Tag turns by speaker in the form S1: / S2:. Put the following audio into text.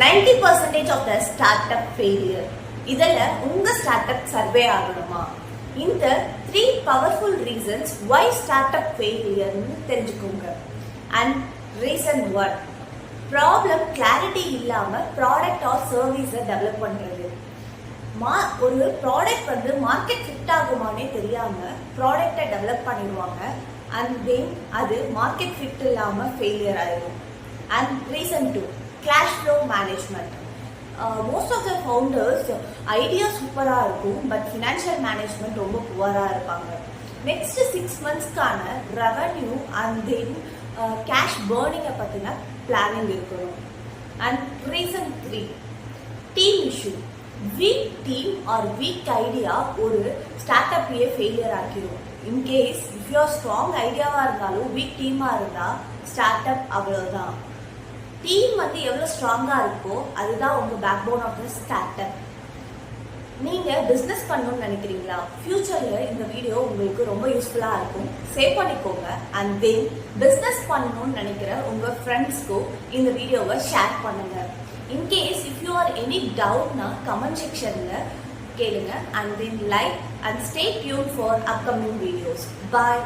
S1: 90% of the startup failure. இதில் உங்கள் startup survey ஆகணுமா? இந்த 3 பவர்ஃபுல் ரீசன்ஸ் why startup failure-னு தெரிஞ்சுக்கோங்க. அண்ட் ரீசன் 1, ப்ராப்ளம் கிளாரிட்டி இல்லாமல் ப்ராடக்ட் ஆர் சர்வீஸை டெவலப் பண்ணுறது. ஒரு ப்ராடக்ட் மார்க்கெட் ஃபிட் ஆகுமானே தெரியாமல் ப்ராடக்டை டெவலப் பண்ணிடுவாங்க. அண்ட் தென் அது மார்க்கெட் ஃபிட் இல்லாமல் ஃபெயிலியர் ஆகிடும். And reason 2, cash flow management. Most of the founders idea சூப்பராக இருக்கும், பட் ஃபினான்ஷியல் மேனேஜ்மெண்ட் ரொம்ப புவராக இருப்பாங்க. நெக்ஸ்ட் 6 monthsக்கான ரெவன்யூ அண்ட் தென் கேஷ் பேர்னிங்கை பற்றின பிளானிங் இருக்கணும். And reason 3, team issue. Weak team or weak idea ஒரு ஸ்டார்ட் அப்பையே ஃபெயிலியர் ஆக்கிடும். இன்கேஸ் இஃப் யூஆர் ஸ்ட்ராங் ஐடியாவாக இருந்தாலும் வீக் டீமாக இருந்தால் ஸ்டார்ட் அப் அவ்வளோதான். டீம் எவ்வளோ ஸ்ட்ராங்காக இருக்கோ அதுதான் உங்கள் backbone of the startup. நீங்கள் பிஸ்னஸ் பண்ணணும்னு நினைக்கிறீங்களா? ஃப்யூச்சரில் இந்த வீடியோ உங்களுக்கு ரொம்ப யூஸ்ஃபுல்லாக இருக்கும். சேவ் பண்ணிக்கோங்க. அண்ட் தென் பிஸ்னஸ் பண்ணணும்னு நினைக்கிற உங்கள் ஃப்ரெண்ட்ஸ்க்கும் இந்த வீடியோவை ஷேர் பண்ணுங்கள். In case if you or any டவுட்னா கமெண்ட் செக்ஷனில் கேளுங்க. And then like and stay tune for upcoming videos. Bye.